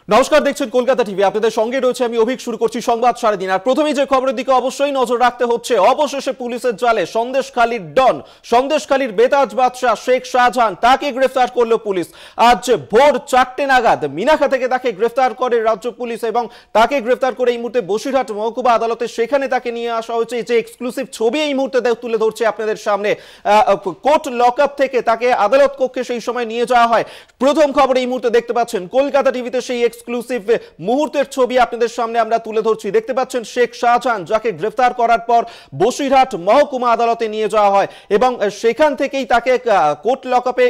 নমস্কার, দেখছেন কলকাতা টিভি। আপনাদের সঙ্গে রয়েছে আমি অভিক। শুরু করছি সংবাদ সারাদিন। আর প্রথমেই যে খবরের দিকে অবশ্যই নজর রাখতে হচ্ছে, অবশেষে পুলিশের জালে সন্দেশখালীর ডন, সন্দেশখালীর বেতাজ বাদশাহ শেখ শাহজাহান, তাকে গ্রেফতার করলো পুলিশ। আজ ভোর 4টে নাগাদ মিনাখা থেকে তাকে গ্রেফতার করে রাজ্য পুলিশ এবং তাকে গ্রেফতার করে এই মুহূর্তে বসিরহাট মহকুমা আদালতে সেখানে তাকে নিয়ে আসা হয়েছে। যে এক্সক্লুসিভ ছবি এই মুহূর্তে তুলে ধরছে আপনাদের সামনে, কোর্ট লকআপ থেকে তাকে আদালত কক্ষে সেই সময় নিয়ে যাওয়া হয়। প্রথম খবর এই মুহূর্তে দেখতে পাচ্ছেন কলকাতা টিভিতে, সেই এক্সক্লুসিভ মুহূর্তের ছবি আপনাদের সামনে আমরা তুলে ধরছি। দেখতে পাচ্ছেন শেখ শাহজাহান, যাকে গ্রেফতার করার পর বসিরহাট মহকুমা আদালতে নিয়ে যাওয়া হয় এবং সেখান থেকেই তাকে কোর্ট লকআপে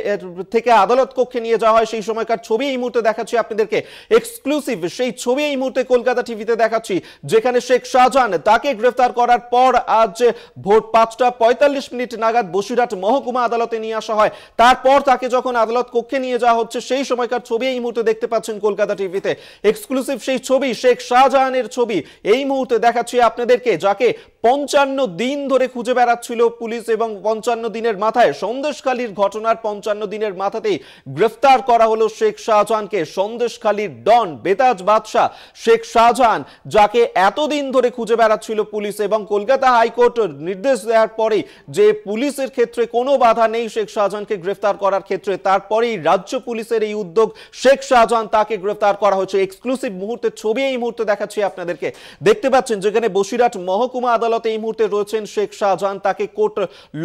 থেকে আদালত কক্ষে নিয়ে যাওয়া হয়। সেই সময়কার ছবি এই মুহূর্তে দেখাচ্ছি আপনাদেরকে, এক্সক্লুসিভ সেই ছবি এই মুহূর্তে কলকাতা টিভিতে দেখাচ্ছি, যেখানে শেখ শাহজাহান তাকে গ্রেফতার করার পর আজ ভোর 5:45 নাগাদ বসিরহাট মহকুমা আদালতে নিয়ে আসা হয়। তারপর তাকে যখন আদালত কক্ষে নিয়ে যাওয়া হচ্ছে, সেই সময়কার ছবি এই মুহূর্তে দেখতে পাচ্ছেন কলকাতা টিভিতে, এক্সক্লুসিভ সেই ছবি, শেখ শাহজাহানের ছবি এই মুহূর্তে দেখাচ্ছি আপনাদেরকে, যাকে 55 দিন ধরে খুঁজে বেড়াচ্ছিল পুলিশ এবং 55 দিনের মাথায়, সন্দেশখালীর ঘটনার 55 দিনের মাথাতেই গ্রেফতার করা হলো শেখ শাহজাহানকে। সন্দেশখালীর ডন, বেতাজ বাদশাহ শেখ শাহজাহান, যাকে এতদিন ধরে খুঁজে বেড়াচ্ছিল পুলিশ এবং কলকাতা হাইকোর্ট নির্দেশ দেওয়ার পরে যে পুলিশের ক্ষেত্রে কোনো বাধা নেই শেখ শাহজাহানকে গ্রেফতার করার ক্ষেত্রে, তারপরেই রাজ্য পুলিশের এই উদ্যোগ, শেখ শাহজাহান তাকে গ্রেফতার করা হয়েছে। এক্সক্লুসিভ মুহূর্তের ছবি এই মুহূর্তে দেখাচ্ছি আপনাদেরকে। দেখতে পাচ্ছেন যেখানে বসিরহাট মহকুমা আদালতে এই মুহূর্তে রয়েছেন শেখ শাহজাহান, তাকে কোর্ট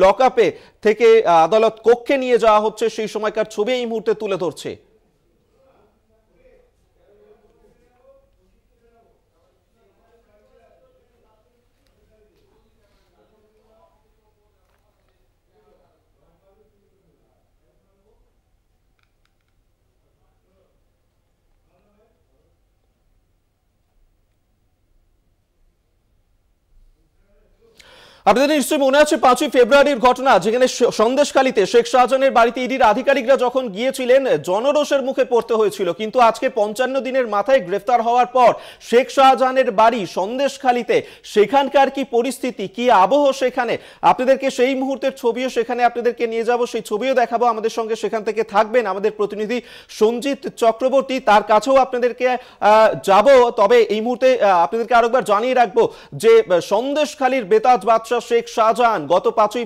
লকআপে থেকে আদালত কক্ষে নিয়ে যাওয়া হচ্ছে, সেই সময়কার ছবি এই মুহূর্তে তুলে ধরছে। আপনাদের নিশ্চয়ই মনে আছে 5ই ফেব্রুয়ারির ঘটনা, যেখানে সন্দেশখালীতে শেখ শাহজাহানের বাড়িতে ইডির আধিকারিকরা যখন গিয়েছিলেন, জনরোষের মুখে পড়তে হয়েছিল। কিন্তু আজকে 55 দিনের মাথায় গ্রেফতার হওয়ার পর শেখ শাহজাহানের বাড়ি সন্দেশখালীতে, সেখানকার কি পরিস্থিতি, কি আবহ সেখানে, আপনাদেরকে সেই মুহূর্তের ছবিও সেখানে আপনাদেরকে নিয়ে যাব, সেই ছবিও দেখাবো। আমাদের সঙ্গে সেখান থেকে থাকবেন আমাদের প্রতিনিধি সঞ্জিত চক্রবর্তী, তার কাছেও আপনাদেরকে যাব। তবে এই মুহূর্তে আপনাদেরকে আরেকবার জানিয়ে রাখবো যে সন্দেশখালীর বেতাজ বাদশাহ শেখ শাহজাহান গত 5ই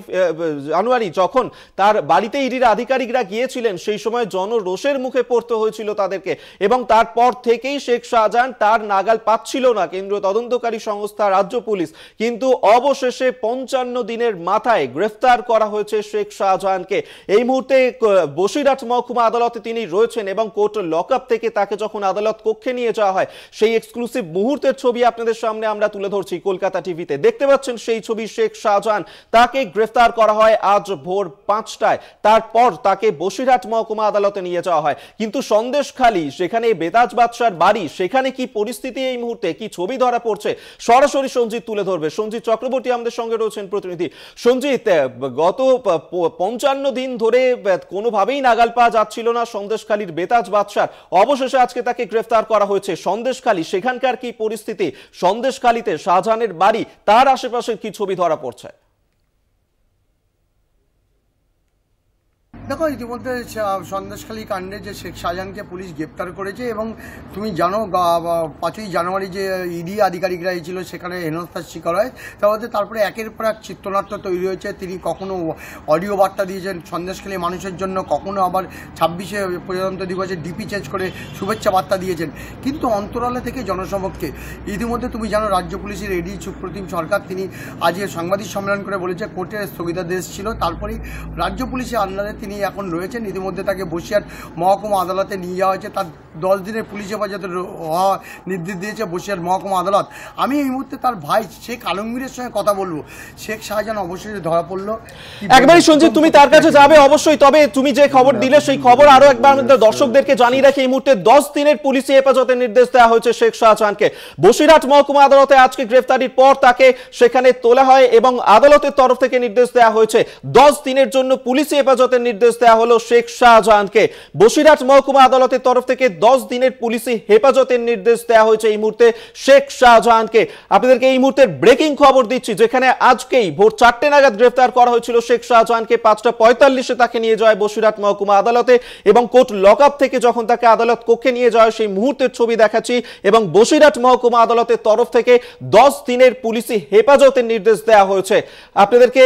জানুয়ারি যখন তার বাড়িতে ইডির আধিকারিকরা গিয়েছিলেন, সেই সময় জনরোষের মুখে পড়তে হয়েছিল তাদেরকে এবং তারপর থেকেই শেখ শাহজাহান তার নাগাল পাচ্ছিল না কেন্দ্রীয় তদন্তকারী সংস্থা রাজ্য পুলিশ। কিন্তু অবশেষে 55 দিনের মাথায় গ্রেফতার করা হয়েছে শেখ শাহজাহানকে। এই মুহূর্তে বসিরহাট মহকুমা আদালতে তিনি রয়েছেন এবং কোর্ট লকআপ থেকে তাকে যখন আদালত কক্ষে নিয়ে যাওয়া হয়, সেই এক্সক্লুসিভ মুহূর্তের ছবি আপনাদের সামনে আমরা তুলে ধরছি কলকাতা টিভিতে। দেখতে পাচ্ছেন সেই ছবি, শেখ শাহজাহান তাকে গ্রেফতার করা হয় আজ ভোর 5টায়। তারপর তাকে বসিরহাট মহকুমা আদালতে নিয়ে যাওয়া হয়। কিন্তু সন্দেশখালী, সেখানে বেতাজ বাদশার বাড়ি, সেখানে কি পরিস্থিতি এই মুহূর্তে, কি ছবি ধরা পড়ছে, সরাসরি সঞ্জিত তুলে ধরবে। সঞ্জিত চক্রবর্তী আমাদের সঙ্গে রয়েছেন প্রতিনিধি। সঞ্জিত, গত 55 দিন ধরে কোনোভাবেই নাগাল পাওয়া যাচ্ছিল না সন্দেশখালীর বেতাজ বাদশার, অবশেষে আজকে তাকে গ্রেফতার করা হয়েছে। সন্দেশখালী, সেখানকার কি পরিস্থিতি, সন্দেশখালীতে শাহজাহানের বাড়ি, তার আশেপাশে কি ছবি ধরা পড়ছে? দেখো, ইতিমধ্যে সন্দেশখালী কাণ্ডে যে শেখ শাহজাহানকে পুলিশ গ্রেপ্তার করেছে এবং তুমি জানো 5ই জানুয়ারি যে ইডি আধিকারিকরা ছিল সেখানে হেনস্থার শিকার হয়, তারপরে একের পর এক চিত্রনাট্য তৈরি হয়েছে। তিনি কখনো অডিও বার্তা দিয়েছেন সন্দেশখালী মানুষের জন্য, কখনো আবার 26শে প্রজাতন্ত্র দিবসে ডিপি চেঞ্জ করে শুভেচ্ছা বার্তা দিয়েছেন। কিন্তু অন্তরালে থেকে জনসমক্ষে ইতিমধ্যে তুমি জানো রাজ্য পুলিশের এডি সুপ্রতিম সরকার, তিনি আজ সাংবাদিক সম্মেলন করে বলেছে কোর্টের স্থগিতাদেশ ছিল, তারপরেই রাজ্য পুলিশের আন্ডারে তিনি এখন রয়েছেন। ইতিমধ্যে তাকে বসিরহাট মহকুমা আদালতে নিয়ে যাওয়া হয়েছে। তার 10 দিনের পুলিশ হেফাজতে হওয়া নির্দেশ দিয়েছে বসিরহাট মহকুমা আদালত। আমি এই মুহূর্তে তার ভাই শেখ আলমগীরের সঙ্গে কথা বলবো। শেখ শাহজাহান অবশ্যই ধরা পড়লো, একবারই সঞ্জিত তুমি তার কাছে যাবে অবশ্যই। তবে তুমি যে খবর দিলে সেই খবর আরো একবার আমাদের দর্শকদেরকে জানিয়ে রাখি, এই মুহূর্তে 10 দিনের পুলিশি হেফাজতের নির্দেশ দেওয়া হয়েছে শেখ শাহজাহানকে। বসিরহাট মহকুমা আদালতে আজকে গ্রেফতারির পর তাকে সেখানে তোলা হয় এবং আদালতের তরফ থেকে নির্দেশ দেওয়া হয়েছে 10 দিনের জন্য পুলিশি হেফাজতের নির্দেশ নির্দেশ দেওয়া হলো শেখ শাহজাহানকে। বসিরহাট মহকুমা আদালতের তরফ থেকে 10 দিনের পুলিশি হেফাজতের নির্দেশ দেওয়া হয়েছে এই মুহূর্তে শেখ শাহজাহানকে। আপনাদেরকে এই মুহূর্তের ব্রেকিং খবর দিচ্ছি, যেখানে আজকেই ভোর 4টে নাগাদ গ্রেফতার করা হয়েছিল শেখ শাহজাহানকে। 5:45-এ তাকে নিয়ে যায় বসিরহাট মহকুমা আদালতে এবং কোর্ট লকআপ থেকে যখন তাকে আদালত কক্ষে নিয়ে যাওয়া সেই মুহূর্তের ছবি দেখাচ্ছি। এবং বসিরহাট মহকুমা আদালতের তরফ থেকে 10 দিনের পুলিশি হেফাজতের নির্দেশ দেওয়া হয়েছে। আপনাদেরকে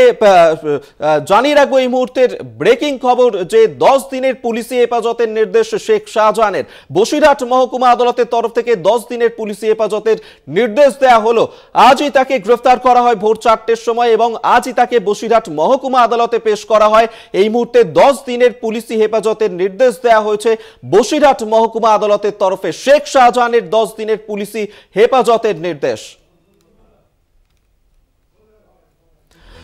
জানিয়ে রাখবো এই মুহূর্তের ব্রেকিং খবর যে 10 দিনের পুলিশি হেফাজতের নির্দেশ শেখ শাহজাহানের। বসিরহাট মহকুমা আদালতের তরফ থেকে 10 দিনের পুলিশি হেফাজতের নির্দেশ দেওয়া হলো। আজই তাকে গ্রেফতার করা হয় ভোর 4টের সময় এবং আজই তাকে বসিরহাট মহকুমা আদালতে পেশ করা হয়। এই মুহূর্তে 10 দিনের পুলিশি হেফাজতের নির্দেশ দেওয়া হয়েছে বসিরহাট মহকুমা আদালতের তরফে। শেখ শাহজাহানের 10 দিনের পুলিশি হেফাজতের নির্দেশ।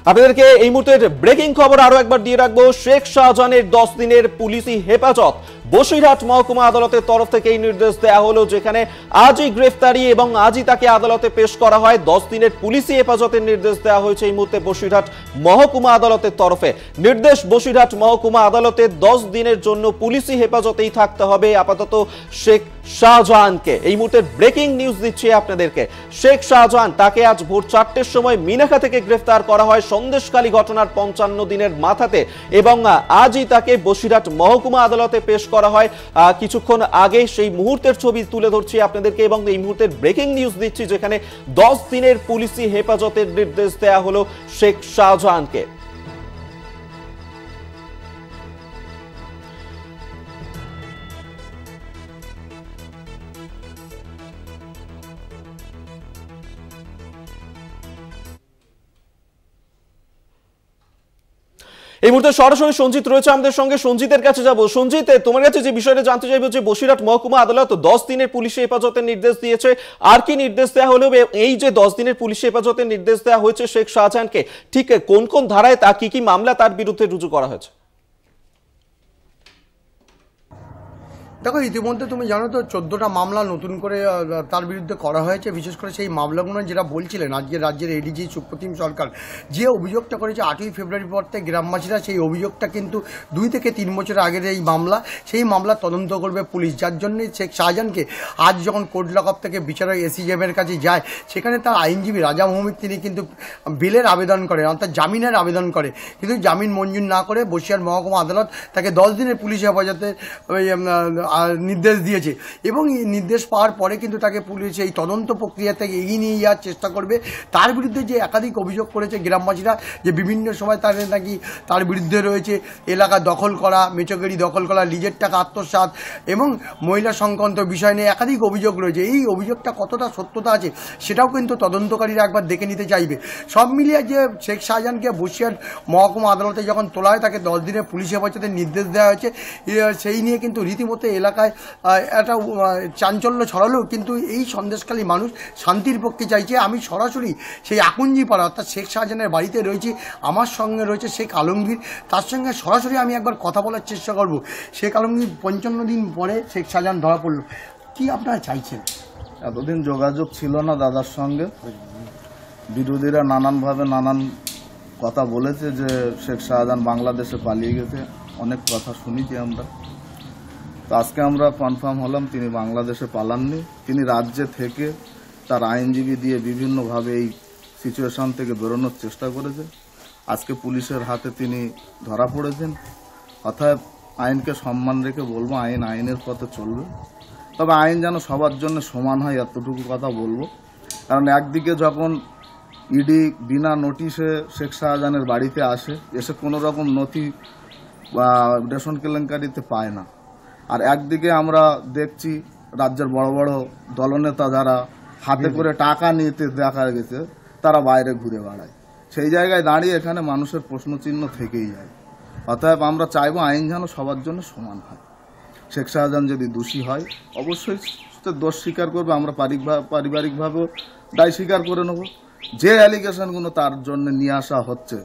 আপনাদেরকে এই মুহূর্তের ব্রেকিং খবর আরো একবার দিয়ে রাখবো। শেখ শাহজাহানের 10 দিনের পুলিশি হেফাজত বসিরহাট মহকুমা আদালতের তরফ থেকে এই নির্দেশ দেওয়া হলো, যেখানে আজই গ্রেফতারি এবং আজই তাকে আদালতে পেশ করা হয়। 10 দিনের পুলিশি হেফাজতের নির্দেশ দেওয়া হয়েছে এই মুহূর্তে বসিরহাট মহকুমা আদালতের তরফে। নির্দেশ বসিরহাট মহকুমা আদালতে 10 দিনের জন্য পুলিশি হেফাজতেই থাকতে হবে আপাতত শেখ শাহজাহানকে। এই মুহূর্তে ব্রেকিং নিউজ দিচ্ছি আপনাদেরকে। শেখ শাহজাহান তাকে আজ ভোর 4টের সময় মিনাখা থেকে গ্রেফতার করা হয় সন্দেশখালী ঘটনার 55 দিনের মাথাতে এবং আজই তাকে বসিরহাট মহকুমা আদালতে পেশ করা হয়। কিছুক্ষণ আগে সেই মুহূর্তের ছবি তুলে ধরছি আপনাদেরকে এবং এই মুহূর্তের ব্রেকিং নিউজ দিচ্ছি, যেখানে 10 দিনের পুলিশি হেফাজতের নির্দেশ দেওয়া হলো শেখ শাহজাহানকে। এই মুহূর্তে সরাসরি সঞ্জিত রয়েছে আমাদের সঙ্গে। সঞ্জিতের কাছে যাব। সঞ্জিত, তোমার কাছে যে বিষয়টা জানতে চাইবো যে বসিরহাট মহকুমা আদালত 10 দিনের পুলিশি হেফাজতের নির্দেশ দিয়েছে, আর কি নির্দেশ দেওয়া হলো? এই যে 10 দিনের পুলিশি হেফাজতের নির্দেশ দেওয়া হয়েছে শেখ শাহজাহানকে, ঠিক কোন কোন ধারায় তা কি মামলা তার বিরুদ্ধে রুজু করা হয়েছে? দেখো, ইতিমধ্যে তুমি জানো তো 14টা মামলা নতুন করে তার বিরুদ্ধে করা হয়েছে। বিশেষ করে সেই মামলাগুলো যেটা বলছিলেন আজকে রাজ্যের এডিজি সুপ্রতিম সরকার যে অভিযোগটা করেছে 8ই ফেব্রুয়ারি পর থেকে গ্রামবাসীরা, সেই অভিযোগটা কিন্তু 2 থেকে 3 বছর আগের এই মামলা, সেই মামলা তদন্ত করবে পুলিশ। যার জন্যই শেখ শাহজাহানকে আজ যখন কোর্ট লকআপ থেকে বিচারক এসিজেমের কাছে যায়, সেখানে তার আইনজীবী রাজা ভৌমিক তিনি কিন্তু বেলের আবেদন করেন, অর্থাৎ জামিনের আবেদন করে। কিন্তু জামিন মঞ্জুর না করে বসিরহাট মহকুমা আদালত তাকে 10 দিনের পুলিশ হেফাজতের নির্দেশ দিয়েছে এবং এই নির্দেশ পাওয়ার পরে কিন্তু তাকে পুলিশ এই তদন্ত প্রক্রিয়া থেকে এগিয়ে নিয়ে যাওয়ার চেষ্টা করবে। তার বিরুদ্ধে যে একাধিক অভিযোগ করেছে গ্রামবাসীরা, যে বিভিন্ন সময় তার বিরুদ্ধে রয়েছে এলাকা দখল করা, মেচোগেড়ি দখল করা, লিজের টাকা আত্মসাৎ এবং মহিলা সংক্রান্ত বিষয় নিয়ে একাধিক অভিযোগ রয়েছে। এই অভিযোগটা কতটা সত্যতা আছে সেটাও কিন্তু তদন্তকারীরা একবার দেখে নিতে চাইবে। সব মিলিয়ে যে শেখ শাহজাহানকে বসিরহাট মহকুমা আদালতে যখন তোলা হয়, তাকে 10 দিনের পুলিশ হেফাজতের নির্দেশ দেওয়া হয়েছে, সেই নিয়ে কিন্তু রীতিমতো এলাকায় একটা চাঞ্চল্য ছড়ালেও কিন্তু এই সন্দেশখালী মানুষ শান্তির পক্ষে চাইছে। আমি সরাসরি সেই আকুঞ্জিপাড়া অর্থাৎ শেখ শাহজাহানের বাড়িতে রয়েছি, আমার সঙ্গে রয়েছে শেখ আলমগীর, তার সঙ্গে সরাসরি আমি একবার কথা বলার চেষ্টা করব। শেখ আলমগীর, 55 দিন পরে শেখ শাহজাহান ধরা পড়ল, কি আপনারা চাইছেন? এতদিন যোগাযোগ ছিল না দাদার সঙ্গে, বিরোধীরা নানানভাবে নানান কথা বলেছে যে শেখ শাহজাহান বাংলাদেশে পালিয়ে গেছে, অনেক কথা শুনেছি আমরা। তো আজকে আমরা কনফার্ম হলাম তিনি বাংলাদেশে পালাননি, তিনি রাজ্যে থেকে তার আইনজীবী দিয়ে বিভিন্নভাবে এই সিচুয়েশন থেকে বেরোনোর চেষ্টা করেছে। আজকে পুলিশের হাতে তিনি ধরা পড়েছেন। অর্থাৎ আইনকে সম্মান রেখে বলবো আইন আইনের পথে চলবে, তবে আইন যেন সবার জন্য সমান হয় এতটুকু কথা বলবো। কারণ একদিকে যখন ইডি বিনা নোটিশে শেখ শাহজাহানের বাড়িতে আসে, এসে কোনো রকম নথি বা রেশন কেলেঙ্কারিতে পায় না, আর একদিকে আমরা দেখছি রাজ্যের বড় বড় দলনেতা যারা হাতে করে টাকা নিতে দেখা গেছে তারা বাইরে ঘুরে বেড়ায়, সেই জায়গায় দাঁড়িয়ে এখানে মানুষের প্রশ্নচিহ্ন থেকেই যায়। অতএব আমরা চাইবো আইন যেন সবার জন্য সমান হয়। শেখ শাহজাহান যদি দোষী হয় অবশ্যই দোষ স্বীকার করবে, আমরা পারিবারিকভাবেও দায় স্বীকার করে নেব। যে অ্যালিগেশনগুলো তার জন্য নিয়ে আসা হচ্ছে,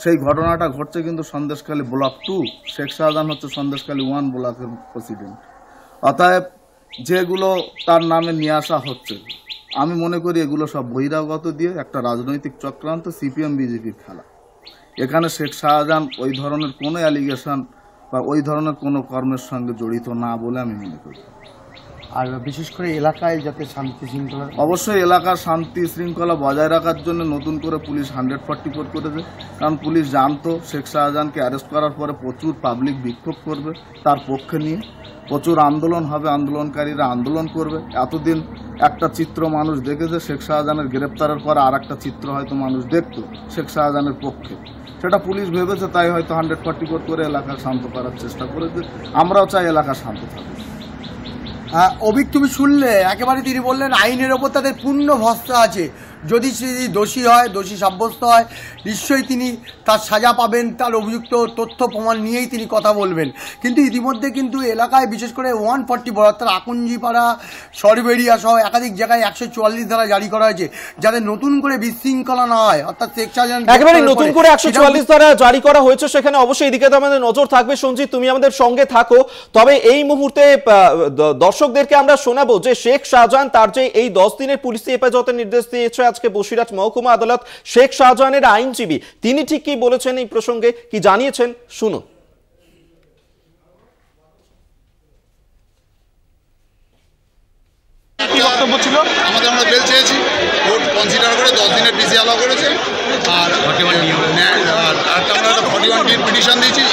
সেই ঘটনাটা ঘটছে কিন্তু সন্দেশখালী ব্লক 2, শেখ শাহজাহান হচ্ছে সন্দেশখালী 1 ব্লকের প্রেসিডেন্ট। অতএব যেগুলো তার নামে নিয়ে আসা হচ্ছে, আমি মনে করি এগুলো সব বহিরাগত দিয়ে একটা রাজনৈতিক চক্রান্ত, সিপিএম বিজেপির খেলা। এখানে শেখ শাহজাহান ওই ধরনের কোনো অ্যালিগেশন বা ওই ধরনের কোনো কর্মের সঙ্গে জড়িত না বলে আমি মনে করি। আর বিশেষ করে এলাকায় যাতে শান্তি শৃঙ্খলা, অবশ্যই এলাকার শান্তি শৃঙ্খলা বজায় রাখার জন্য নতুন করে পুলিশ 144 করেছে, কারণ পুলিশ জানতো শেখ শাহজাহানকে অ্যারেস্ট করার পরে প্রচুর পাবলিক বিক্ষোভ করবে, তার পক্ষে নিয়ে প্রচুর আন্দোলন হবে, আন্দোলনকারীরা আন্দোলন করবে। এতদিন একটা চিত্র মানুষ দেখেছে শেখ শাহজাহানের গ্রেপ্তারের পরে, আর একটা চিত্র হয়তো মানুষ দেখত শেখ শাহজাহানের পক্ষে, সেটা পুলিশ ভেবেছে, তাই হয়তো 144 করে এলাকা শান্ত করার চেষ্টা করেছে। আমরাও চাই এলাকা শান্ত থাকুক। অভিক তুমি শুনলে একেবারে তিনি বললেন আইনের ওপর তাদের পূর্ণ ভরসা আছে, যদি সে দোষী হয়, দোষী সাব্যস্ত হয়, নিশ্চয়ই তিনি তার সাজা পাবেন, তার অভিযুক্ত তথ্য প্রমাণ নিয়েই তিনি কথা বলবেন। কিন্তু ইতিমধ্যে কিন্তু এলাকায় বিশেষ করে 144 অর্থাৎ আকুঞ্জিপাড়া, সরবেরিয়া সহ একাধিক জায়গায় 144 ধারা জারি করা হয়েছে, যাতে নতুন করে বিশৃঙ্খলা না হয়। অর্থাৎ শেখ শাহজাহান একেবারে নতুন করে 144 ধারা জারি করা হয়েছে, সেখানে অবশ্যই এদিকে তো আমাদের নজর থাকবে। সঞ্জিত, তুমি আমাদের সঙ্গে থাকো। তবে এই মুহূর্তে দর্শকদেরকে আমরা শোনাবো যে শেখ শাহজাহান তার যে এই 10 দিনের পুলিশি হেফাজতের নির্দেশ দিয়েছে আজকে বসিরহাট মহকুমা আদালত, শেখ শাহজাহানের আইনজীবী তিনি ঠিক কি বলেছেন এই প্রসঙ্গে, কি জানিয়েছেন শুনুন। বক্তব্য ছিল আমরা বেল চেয়েছি, কোর্ট কনসিডার করে 10 দিনের পিসি অ্যালাউ করেছে। আর একটা আমরা একটা 41D পিটিশন দিয়েছি,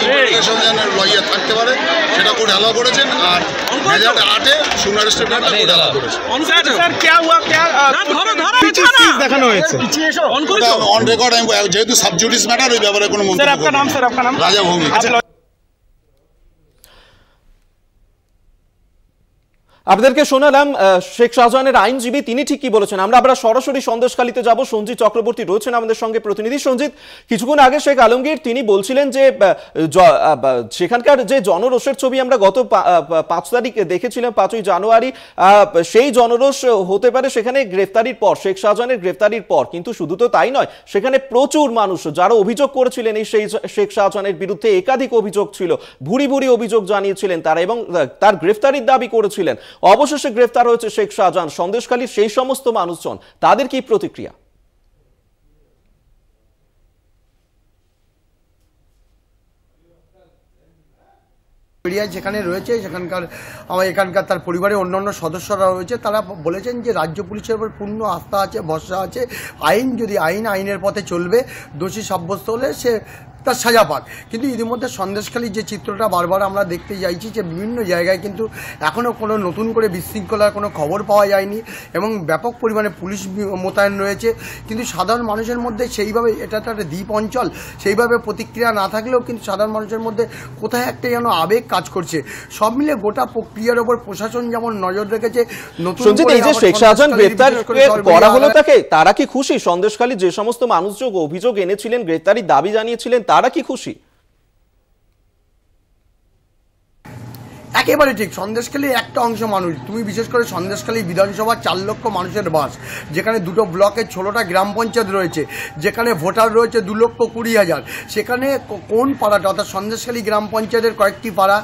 লয়ার থাকতে পারে, সেটা কোর্ট অ্যালাউ করেছেন। আর মেজার্ট 8-এ সুনার স্টেটমেন্ট কোর্ট অ্যালাউ করেছে। দেখানো হয়েছে অন রেকর্ড, যেহেতু সাবজুডিস ম্যাটার, ওই ব্যাপারে কোনো মন্তব্য রাজা ভৌমিক। আপনাদেরকে শোনালাম শেখ শাহজাহানের আইনজীবী তিনি ঠিক কি বলেছেন। আমরা সরাসরি সন্দেশখালীতে যাব। সঞ্জিত চক্রবর্তী রয়েছেন আমাদের সঙ্গে প্রতিনিধি। সঞ্জিত, কিছুক্ষণ আগে শেখ আলমগীর তিনি বলছিলেন যে সেখানকার যে জনরোষের ছবি আমরা গত 5 তারিখ দেখেছিলাম, 5ই জানুয়ারি, সেই জনরোষ হতে পারে সেখানে গ্রেফতারির পর, শেখ শাহজাহানের গ্রেফতারির পর। কিন্তু শুধু তো তাই নয়, সেখানে প্রচুর মানুষ যারা অভিযোগ করেছিলেন এই শেখ শাহজাহানের বিরুদ্ধে, একাধিক অভিযোগ ছিল, ভুরি ভুরি অভিযোগ জানিয়েছিলেন তারা এবং তার গ্রেফতারির দাবি করেছিলেন। অবশেষে গ্রেফতার হয়েছে শেখ শাহজাহান। সন্দেশখালীর সেই সমস্ত মানুষজন, তাদের কি প্রতিক্রিয়া? যেখানে রয়েছে এখানকার তার পরিবারের অন্যান্য সদস্যরা রয়েছে, তারা বলেছেন যে রাজ্য পুলিশের উপর পূর্ণ আস্থা আছে, ভরসা আছে। আইনের পথে চলবে, দোষী সাব্যস্ত হলে সে তার সাজা পাক। কিন্তু ইতিমধ্যে সন্দেশখালীর যে চিত্রটা বারবার আমরা দেখতে যাইছি, যে বিভিন্ন জায়গায় কিন্তু এখনও কোনো নতুন করে বিশৃঙ্খলার কোনো খবর পাওয়া যায়নি এবং ব্যাপক পরিমাণে পুলিশ মোতায়েন রয়েছে। কিন্তু সাধারণ মানুষের মধ্যে সেইভাবে, এটা একটা দ্বীপ অঞ্চল, সেইভাবে প্রতিক্রিয়া না থাকলেও কিন্তু সাধারণ মানুষের মধ্যে কোথায় একটা যেন আবেগ কাজ করছে। সব মিলে গোটা প্রক্রিয়ার ওপর প্রশাসন যেমন নজর রেখেছে। নতুন এই যে শেখ শাহজাহান গ্রেফতার করা হলো তাকে, তারা কি খুশি? সন্দেশখালীর যে সমস্ত মানুষজন অভিযোগ এনেছিলেন, গ্রেফতারির দাবি জানিয়েছিলেন, তারা কি খুশি? একেবারে ঠিক। সন্দেশখালীর একটা অংশ মানুষ, তুমি বিশেষ করে সন্দেশখালী বিধানসভা 4 লক্ষ মানুষের বাস, যেখানে 2টো ব্লকে 16টা গ্রাম পঞ্চায়েত রয়েছে, যেখানে ভোটার রয়েছে 2,20,000। সেখানে কোন পাড়াটা, অর্থাৎ সন্দেশখালী গ্রাম পঞ্চায়েতের কয়েকটি পাড়া,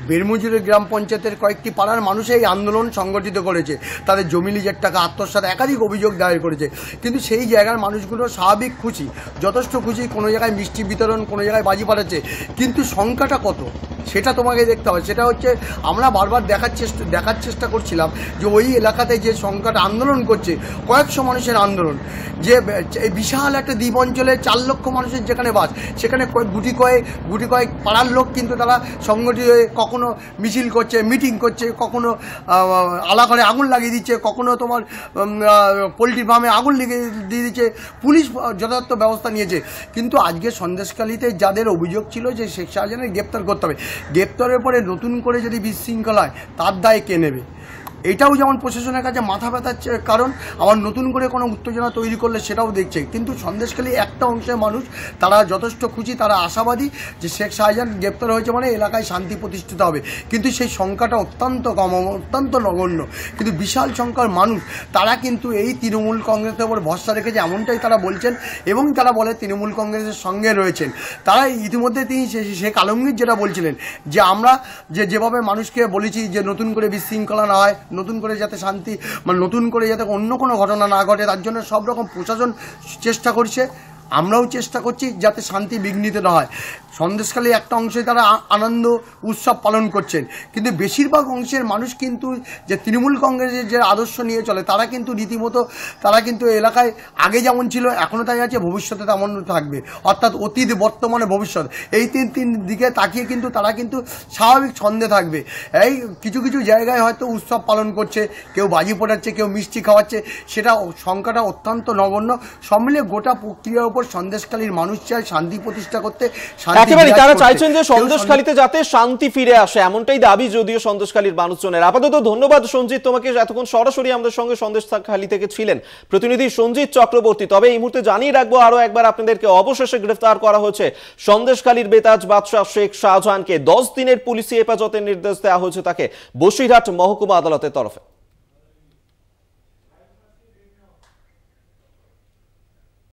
বেরমজুরের গ্রাম পঞ্চায়েতের কয়েকটি পাড়ার মানুষ এই আন্দোলন সংগঠিত করেছে, তাদের জমি লিজের টাকা আত্মসাৎ একাধিক অভিযোগ দায়ের করেছে। কিন্তু সেই জায়গার মানুষগুলো স্বাভাবিক খুশি, যথেষ্ট খুশি। কোনো জায়গায় মিষ্টি বিতরণ, কোনো জায়গায় বাজি পাঠাচ্ছে, কিন্তু সংখ্যাটা কত সেটা তোমাকে দেখতে হবে। সেটা হচ্ছে আমরা বারবার দেখার চেষ্টা করছিলাম যে ওই এলাকাতে যে সংখ্যাটা আন্দোলন করছে, কয়েকশো মানুষের আন্দোলন, যে এই বিশাল একটা দ্বীপ অঞ্চলে 4 লক্ষ মানুষের যেখানে বাস, সেখানে গুটি কয়েক পাড়ার লোক কিন্তু তারা সংগঠিত হয়ে কখনো মিছিল করছে, মিটিং করছে, কখনো আলাঘরে আগুন লাগিয়ে দিচ্ছে, কখনো তোমার পোলট্রি ফার্মে আগুন দিয়ে দিচ্ছে। পুলিশ যথাযথ ব্যবস্থা নিয়েছে। কিন্তু আজকে সন্দেশখালীতে যাদের অভিযোগ ছিল যে শেখ শাহজাহানের গ্রেপ্তার করতে হবে, গ্রেপ্তারের পরে নতুন করে যদি বিশৃঙ্খলা হয় তার দায় কে নেবে? এটাও যেমন প্রশাসনের কাছে মাথা ব্যথার কারণ, আবার নতুন করে কোনো উত্তেজনা তৈরি করলে সেটাও দেখছে। কিন্তু সন্দেশখালী একটা অংশের মানুষ তারা যথেষ্ট খুশি, তারা আশাবাদী যে শেখ শাহজাহান গ্রেপ্তার হয়েছে মানে এলাকায় শান্তি প্রতিষ্ঠিত হবে। কিন্তু সেই সংখ্যাটা অত্যন্ত কম, অত্যন্ত নগণ্য। কিন্তু বিশাল সংখ্যার মানুষ তারা কিন্তু এই তৃণমূল কংগ্রেসের উপর ভরসা রেখেছে, এমনটাই তারা বলছেন। এবং তারা বলে তৃণমূল কংগ্রেসের সঙ্গে রয়েছেন তারা। ইতিমধ্যে তিনি শেখ আলমগীর যেটা বলছিলেন যে আমরা যেভাবে মানুষকে বলেছি যে নতুন করে বিশৃঙ্খলা না হয়, নতুন করে যাতে শান্তি, মানে নতুন করে যাতে অন্য কোনো ঘটনা না ঘটে, তার জন্য সব রকম প্রশাসন চেষ্টা করছে, আমরাও চেষ্টা করছি যাতে শান্তি বিঘ্নিত না হয়। সন্দেশখালী একটা অংশে তারা আনন্দ উৎসব পালন করছেন, কিন্তু বেশিরভাগ অংশের মানুষ কিন্তু যে তৃণমূল কংগ্রেসের যে আদর্শ নিয়ে চলে তারা কিন্তু রীতিমতো তারা কিন্তু এলাকায় আগে যেমন ছিল এখনও তাই আছে, ভবিষ্যতে তেমন থাকবে, অর্থাৎ অতীত বর্তমানে ভবিষ্যৎ এই তিন দিকে তাকিয়ে কিন্তু তারা কিন্তু স্বাভাবিক ছন্দে থাকবে। এই কিছু কিছু জায়গায় হয়তো উৎসব পালন করছে, কেউ বাজি ফোটাচ্ছে, কেউ মিষ্টি খাওয়াচ্ছে, সেটা সংখ্যাটা অত্যন্ত নগণ্য। সব মিলিয়ে গোটা প্রক্রিয়ার উপর সন্দেশখালীর মানুষ চায় শান্তি প্রতিষ্ঠা করতে। একেবারে তারা চাইছেন যে সন্দেশখালীতে যাতে শান্তি ফিরে আসে, এমনটাই দাবি যদিও সন্দেশখালীর মানুষজনের। আপাতত ধন্যবাদ সঞ্জিত তোমাকে, এতক্ষণ সরাসরি আমাদের সঙ্গে সন্দেশখালী থেকে ছিলেন প্রতিনিধি সঞ্জিত চক্রবর্তী। তবে এই মুহূর্তে জানিয়ে রাখবো আরো একবার আপনাদেরকে, অবশেষে গ্রেফতার করা হয়েছে সন্দেশখালীর বেতাজ বাদশাহ শেখ শাহজাহানকে। 10 দিনের পুলিশি হেফাজতের নির্দেশ দেওয়া হয়েছে তাকে বসিরহাট মহকুমা আদালতের তরফে।